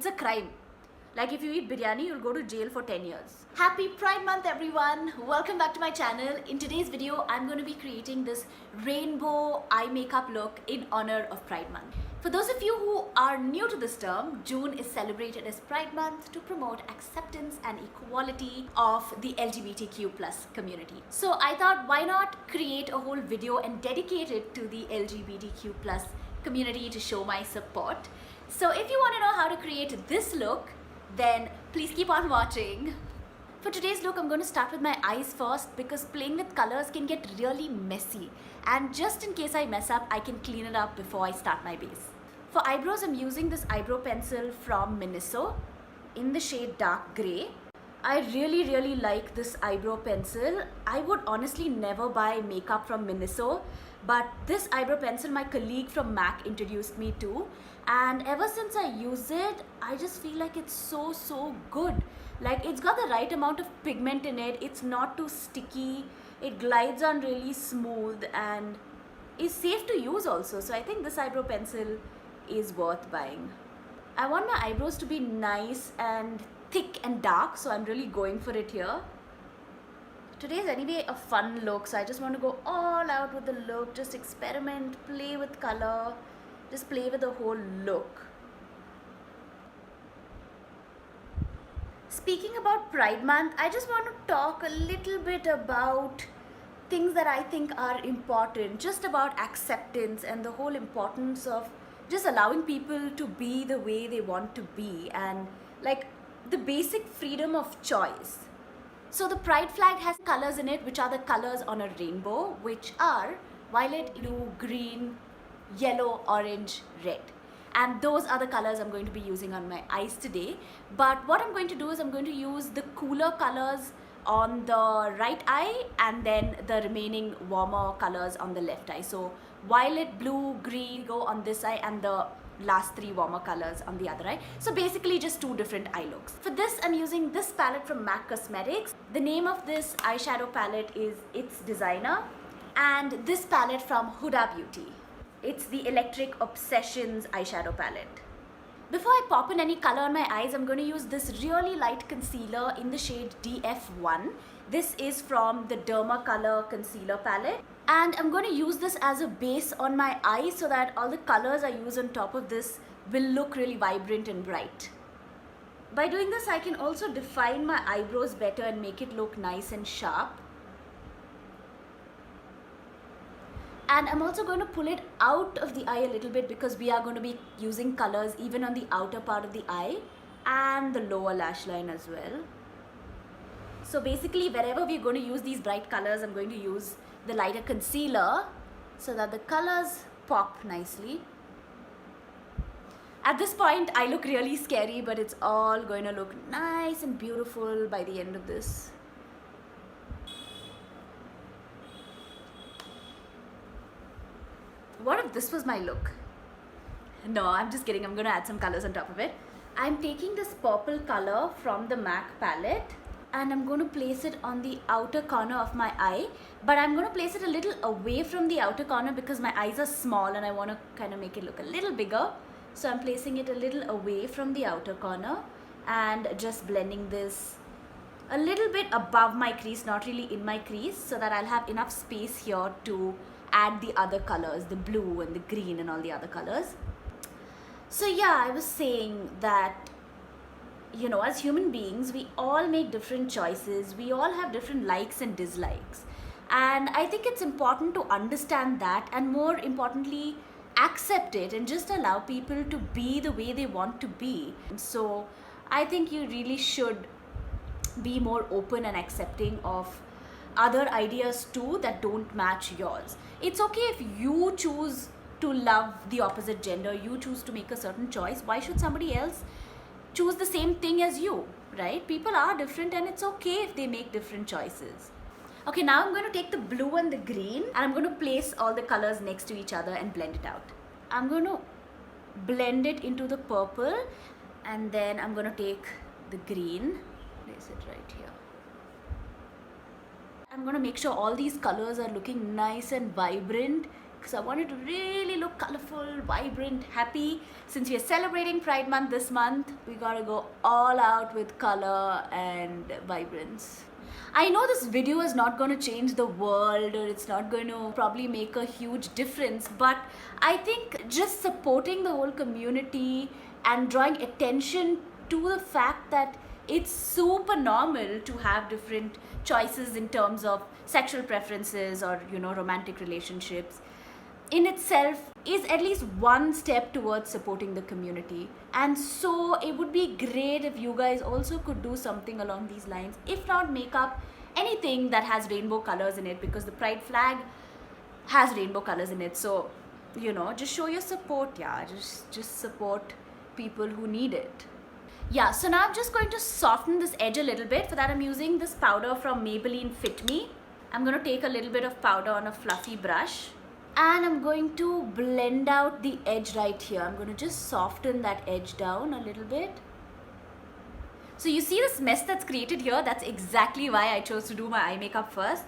It's a crime. Like if you eat biryani, you'll go to jail for 10 years. Happy Pride Month everyone! Welcome back to my channel. In today's video, I'm going to be creating this rainbow eye makeup look in honor of Pride Month. For those of you who are new to this term, June is celebrated as Pride Month to promote acceptance and equality of the LGBTQ plus community. So I thought, why not create a whole video and dedicate it to the LGBTQ plus community to show my support. So if you want to know how to create this look, then please keep on watching. For today's look, I'm going to start with my eyes first because playing with colors can get really messy. And just in case I mess up, I can clean it up before I start my base. For eyebrows, I'm using this eyebrow pencil from Miniso in the shade dark grey. I really like this eyebrow pencil. I would honestly never buy makeup from Miniso, but this eyebrow pencil my colleague from MAC introduced me to, and ever since I use it, I just feel like it's so good. Like, it's got the right amount of pigment in it, it's not too sticky, it glides on really smooth and is safe to use also. So I think this eyebrow pencil is worth buying. I want my eyebrows to be nice and thick and dark, so I'm really going for it here. Today's anyway a fun look, so I just want to go all out with the look, just experiment, play with color, just play with the whole look. Speaking about Pride Month, I just want to talk a little bit about things that I think are important, just about acceptance and the whole importance of just allowing people to be the way they want to be, and like the basic freedom of choice. So the pride flag has colors in it which are the colors on a rainbow, which are violet, blue, green, yellow, orange, red. And those are the colors I'm going to be using on my eyes today. But what I'm going to do is I'm going to use the cooler colors on the right eye and then the remaining warmer colors on the left eye. So violet, blue, green go on this eye and the last three warmer colors on the other eye. So basically just two different eye looks. For this, I'm using this palette from MAC Cosmetics. The name of this eyeshadow palette is It's Designer, and this palette from Huda Beauty. It's the Electric Obsessions eyeshadow palette. Before I pop in any color on my eyes, I'm going to use this really light concealer in the shade DF1. This is from the Dermacolor concealer palette. And I'm going to use this as a base on my eyes so that all the colors I use on top of this will look really vibrant and bright. By doing this, I can also define my eyebrows better and make it look nice and sharp. And I'm also going to pull it out of the eye a little bit because we are going to be using colors even on the outer part of the eye and the lower lash line as well. So basically, wherever we're going to use these bright colors, I'm going to use the lighter concealer so that the colors pop nicely. At this point, I look really scary, but it's all going to look nice and beautiful by the end of this. What if this was my look? No, I'm just kidding. I'm going to add some colors on top of it. I'm taking this purple color from the MAC palette and I'm going to place it on the outer corner of my eye, but I'm going to place it a little away from the outer corner because my eyes are small and I want to kind of make it look a little bigger. So I'm placing it a little away from the outer corner and just blending this a little bit above my crease, not really in my crease, so that I'll have enough space here to add the other colors, the blue and the green and all the other colors. So yeah, I was saying that, you know, as human beings, we all make different choices. We all have different likes and dislikes. And I think it's important to understand that, and more importantly, accept it and just allow people to be the way they want to be. So I think you really should be more open and accepting of other ideas too that don't match yours. It's okay if you choose to love the opposite gender, you choose to make a certain choice. Why should somebody else choose the same thing as you, right? People are different and it's okay if they make different choices. Okay, now I'm going to take the blue and the green and I'm going to place all the colors next to each other and blend it out. I'm going to blend it into the purple and then I'm going to take the green, place it right here. I'm going to make sure all these colors are looking nice and vibrant, because I wanted to really look colorful, vibrant, happy. Since we are celebrating Pride Month this month, we gotta go all out with color and vibrance. I know this video is not going to change the world, or it's not going to probably make a huge difference, but I think just supporting the whole community and drawing attention to the fact that it's super normal to have different choices in terms of sexual preferences or, you know, romantic relationships in itself is at least one step towards supporting the community. And so it would be great if you guys also could do something along these lines, if not make up anything that has rainbow colors in it, because the pride flag has rainbow colors in it. So, you know, just show your support. Yeah, just support people who need it. Yeah, so now I'm just going to soften this edge a little bit. For that, I'm using this powder from Maybelline Fit Me. I'm going to take a little bit of powder on a fluffy brush, and I'm going to blend out the edge right here. I'm going to just soften that edge down a little bit. So you see this mess that's created here? That's exactly why I chose to do my eye makeup first,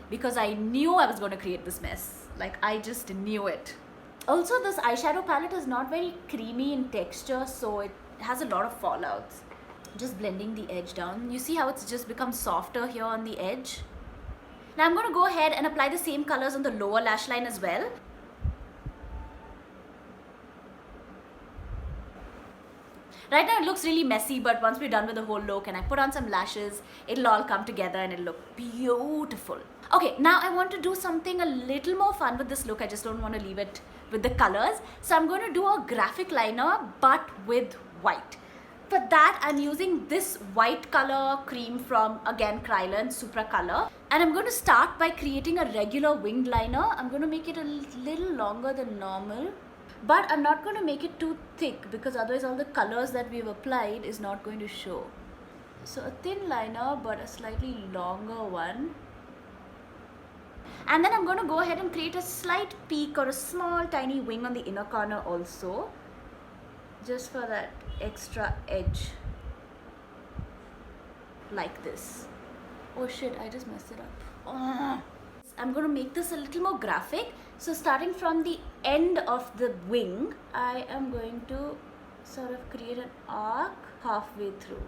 because I knew I was going to create this mess. Like, I just knew it. Also, this eyeshadow palette is not very creamy in texture, so it has a lot of fallouts. Just blending the edge down. You see how it's just become softer here on the edge? Now I'm going to go ahead and apply the same colors on the lower lash line as well. Right now it looks really messy, but once we're done with the whole look and I put on some lashes, it'll all come together and it'll look beautiful. Okay, now I want to do something a little more fun with this look. I just don't want to leave it with the colors. So I'm going to do a graphic liner, but with white. For that, I'm using this white color cream from, again, Kryolan Supra Color. And I'm going to start by creating a regular winged liner. I'm going to make it a little longer than normal. But I'm not going to make it too thick, because otherwise all the colors that we've applied is not going to show. So a thin liner, but a slightly longer one. And then I'm going to go ahead and create a slight peak or a small tiny wing on the inner corner also, just for that extra edge, like this. Oh shit, I just messed it up. Oh. I'm going to make this a little more graphic. So starting from the end of the wing, I am going to sort of create an arc halfway through,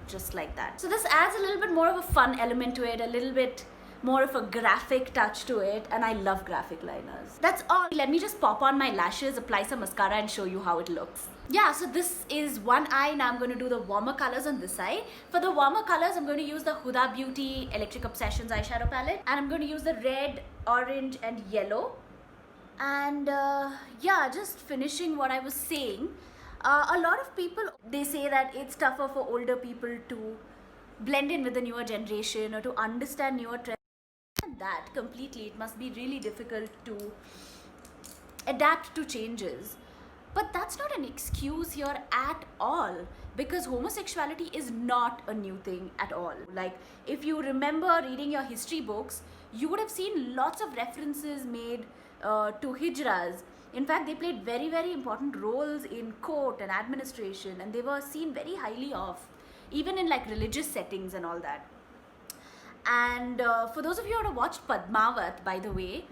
just like that. So this adds a little bit more of a fun element to it, a little bit more of a graphic touch to it, and I love graphic liners. That's all. Let me just pop on my lashes, apply some mascara, and show you how it looks. Yeah, so this is one eye. Now I'm going to do the warmer colors on this side. For the warmer colors, I'm going to use the Huda Beauty Electric Obsessions eyeshadow palette, and I'm going to use the red, orange, and yellow. And yeah, just finishing what I was saying. A lot of people, they say that it's tougher for older people to blend in with the newer generation or to understand newer trends. That completely, it must be really difficult to adapt to changes, but that's not an excuse here at all, because homosexuality is not a new thing at all. Like, if you remember reading your history books, you would have seen lots of references made to hijras. In fact, they played very, very important roles in court and administration, and they were seen very highly of, even in like religious settings and all that. And for those of you who have watched Padmavat, by the way,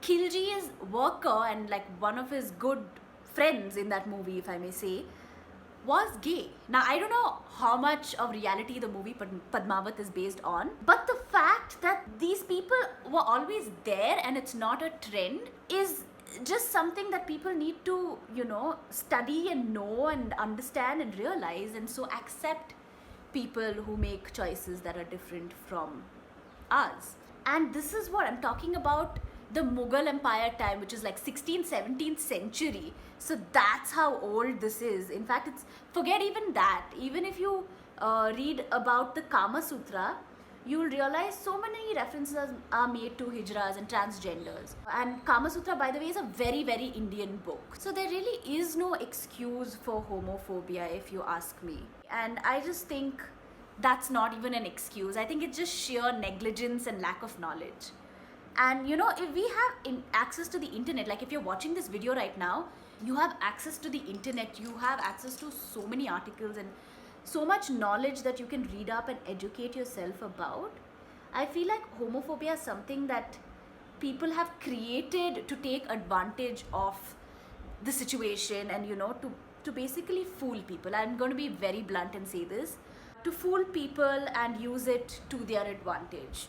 Khilji's worker and like one of his good friends in that movie, if I may say, was gay. Now, I don't know how much of reality the movie Padmavat is based on, but the fact that these people were always there and it's not a trend is just something that people need to, you know, study and know and understand and realize, and so accept people who make choices that are different from us. And this is what I'm talking about, the Mughal Empire time, which is like 16th, 17th century. So that's how old this is. In fact, it's, forget even that. Even if you read about the Kama Sutra, you'll realize so many references are made to hijras and transgenders. And Kama Sutra, by the way, is a very, very Indian book. So there really is no excuse for homophobia, if you ask me. And I just think that's not even an excuse. I think it's just sheer negligence and lack of knowledge. And you know, if we have access to the internet, like if you're watching this video right now, you have access to the internet, you have access to so many articles and so much knowledge that you can read up and educate yourself about. I feel like homophobia is something that people have created to take advantage of the situation and to basically fool people. I'm going to be very blunt and say this, to fool people and use it to their advantage.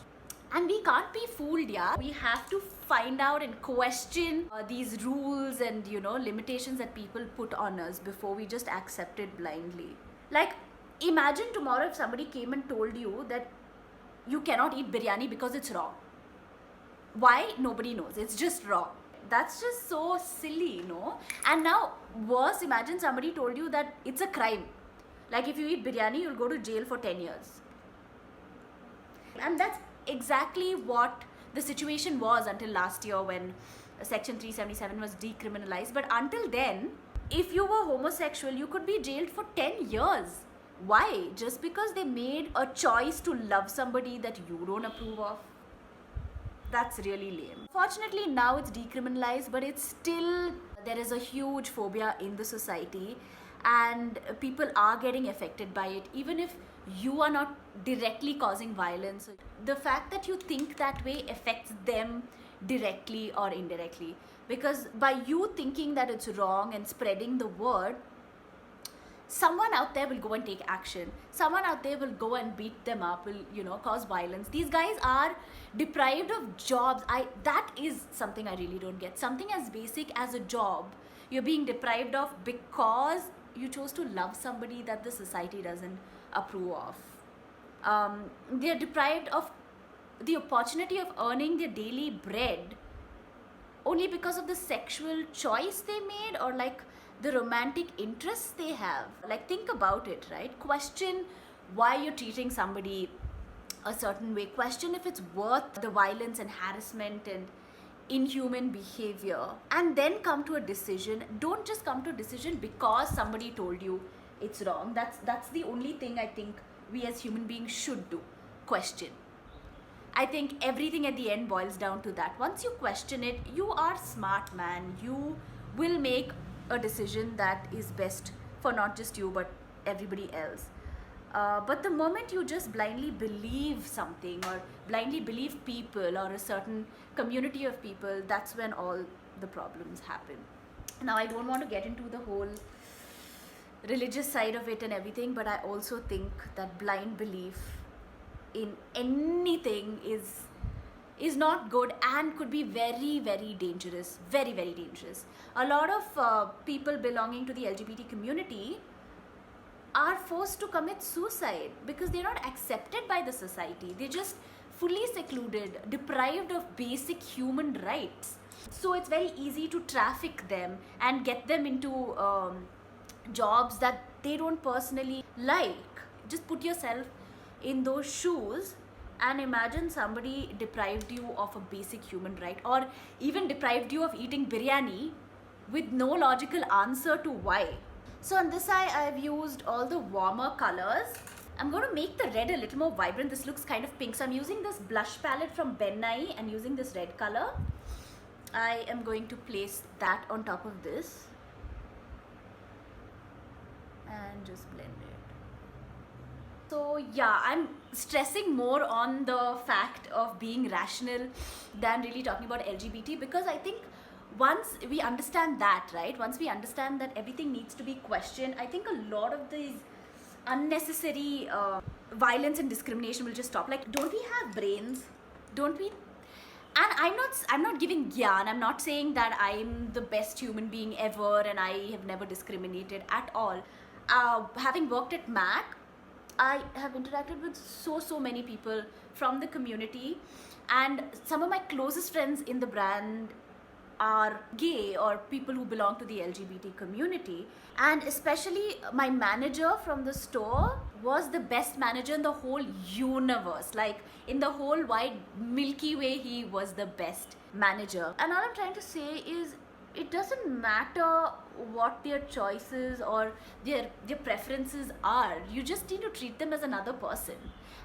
And we can't be fooled, yeah. We have to find out and question these rules and limitations that people put on us before we just accept it blindly. Like, imagine tomorrow if somebody came and told you that you cannot eat biryani because it's raw. Why? Nobody knows. It's just raw. That's just so silly, no? And now, worse, imagine somebody told you that it's a crime. Like, if you eat biryani, you'll go to jail for 10 years. And that's exactly what the situation was until last year when Section 377 was decriminalized. But until then, if you were homosexual, you could be jailed for 10 years. Why? Just because they made a choice to love somebody that you don't approve of? That's really lame. Fortunately, now it's decriminalized, but it's still, there is a huge phobia in the society and people are getting affected by it, even if you are not directly causing violence. The fact that you think that way affects them directly or indirectly, because by you thinking that it's wrong and spreading the word, someone out there will go and take action. Someone out there will go and beat them up, will cause violence. These guys are deprived of jobs. That is something I really don't get. Something as basic as a job you're being deprived of because you chose to love somebody that the society doesn't approve of. They're deprived of the opportunity of earning their daily bread only because of the sexual choice they made, or like the romantic interests they have. Like, think about it, right? Question why you're treating somebody a certain way. Question if it's worth the violence and harassment and inhuman behavior, and then come to a decision. Don't just come to a decision because somebody told you it's wrong. That's the only thing I think we as human beings should do. Question. I think everything at the end boils down to that. Once you question it, you are smart, man. You will make a decision that is best for not just you but everybody else. But the moment you just blindly believe something or blindly believe people or a certain community of people, that's when all the problems happen. Now, I don't want to get into the whole religious side of it and everything, but I also think that blind belief in anything is not good and could be very, very dangerous. Very, very dangerous. A lot of people belonging to the LGBT community are forced to commit suicide because they're not accepted by the society. They're just fully secluded, deprived of basic human rights. So it's very easy to traffic them and get them into jobs that they don't personally like. Just put yourself in those shoes and imagine somebody deprived you of a basic human right, or even deprived you of eating biryani with no logical answer to why. So on this eye, I've used all the warmer colors. I'm going to make the red a little more vibrant. This looks kind of pink, so I'm using this blush palette from Ben Nye and using this red color. I am going to place that on top of this and just blend it. So yeah, I'm stressing more on the fact of being rational than really talking about LGBT, because I think once we understand that, right, once we understand that everything needs to be questioned, I think a lot of these unnecessary violence and discrimination will just stop. Like, don't we have brains? Don't we? And I'm not giving gyan. I'm not saying that I'm the best human being ever and I have never discriminated at all. Having worked at MAC, I have interacted with so many people from the community, and some of my closest friends in the brand are gay or people who belong to the LGBT community. And especially my manager from the store was the best manager in the whole universe. Like, in the whole wide Milky Way, he was the best manager. And all I'm trying to say is, it doesn't matter what their choices or their preferences are. You just need to treat them as another person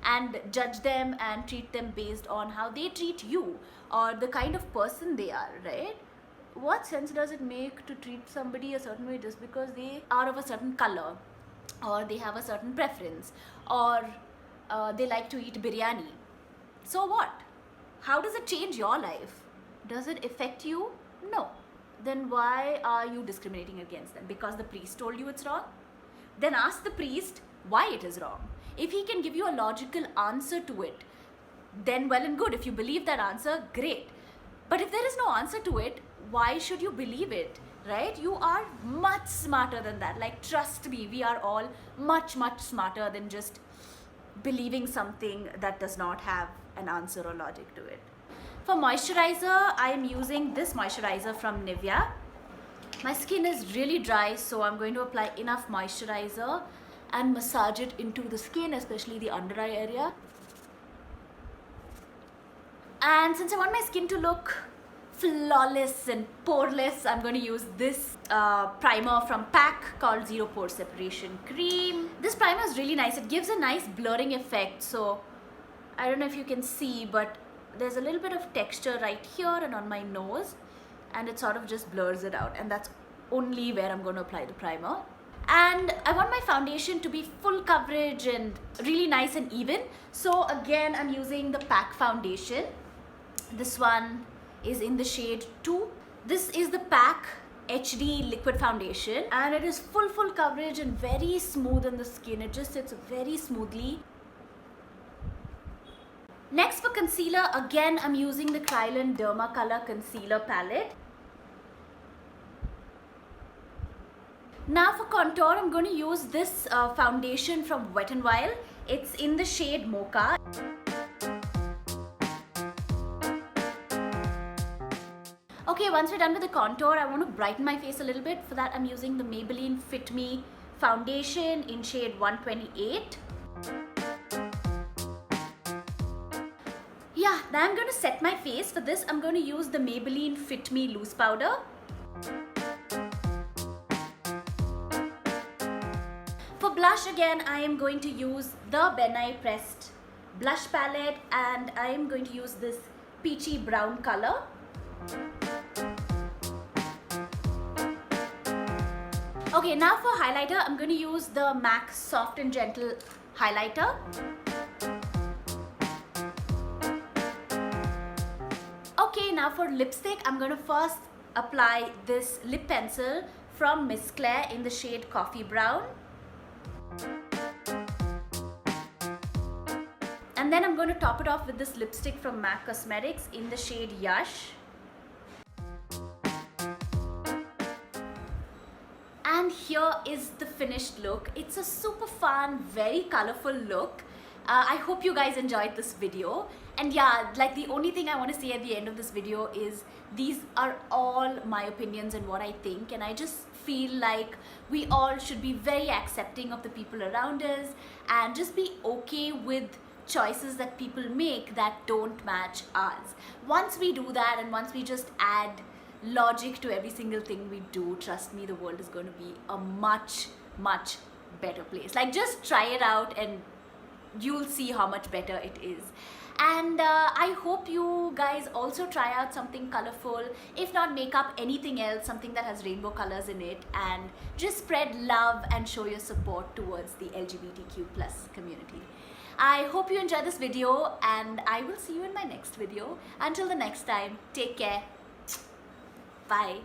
and judge them and treat them based on how they treat you or the kind of person they are, right? What sense does it make to treat somebody a certain way just because they are of a certain color, or they have a certain preference, or they like to eat biryani? So what? How does it change your life? Does it affect you? No. Then why are you discriminating against them? Because the priest told you it's wrong? Then ask the priest why it is wrong. If he can give you a logical answer to it, then well and good. If you believe that answer, great. But if there is no answer to it, why should you believe it, right? You are much smarter than that. Like, trust me, we are all much, much smarter than just believing something that does not have an answer or logic to it. For moisturizer, I am using this moisturizer from Nivea. My skin is really dry, so I'm going to apply enough moisturizer and massage it into the skin, especially the under eye area. And since I want my skin to look flawless and poreless, I'm going to use this primer from PAC called Zero Pore Separation Cream. This primer is really nice. It gives a nice blurring effect. So I don't know if you can see, but there's a little bit of texture right here and on my nose, and it sort of just blurs it out, and that's only where I'm going to apply the primer. And I want my foundation to be full coverage and really nice and even. So again, I'm using the PAC foundation. This one is in the shade 2. This is the PAC HD liquid foundation, and it is full coverage and very smooth on the skin. It just sits very smoothly. Next, for concealer, again I'm using the Kryolan Dermacolor concealer palette. Now for contour, I'm going to use this foundation from Wet n Wild. It's in the shade Mocha. Okay, once we're done with the contour, I want to brighten my face a little bit. For that, I'm using the Maybelline Fit Me foundation in shade 128. Yeah, now I'm going to set my face. For this, I'm going to use the Maybelline Fit Me loose powder. For blush, again, I am going to use the Ben Nye Pressed blush palette, and I am going to use this peachy brown color. Okay, now for highlighter, I'm going to use the MAC Soft and Gentle highlighter. Okay, now for lipstick, I'm going to first apply this lip pencil from Miss Claire in the shade Coffee Brown. And then I'm going to top it off with this lipstick from MAC Cosmetics in the shade Yash. And here is the finished look. It's a super fun, very colorful look. I hope you guys enjoyed this video. And yeah, like, the only thing I want to say at the end of this video is these are all my opinions and what I think, and I just feel like we all should be very accepting of the people around us and just be okay with choices that people make that don't match ours. Once we do that, and once we just add logic to every single thing we do, trust me, the world is going to be a much better place. Like, just try it out and you'll see how much better it is. And I hope you guys also try out something colorful, if not makeup, anything else, something that has rainbow colors in it, and just spread love and show your support towards the LGBTQ+ community. I hope you enjoyed this video, and I will see you in my next video. Until the next time, take care. Bye.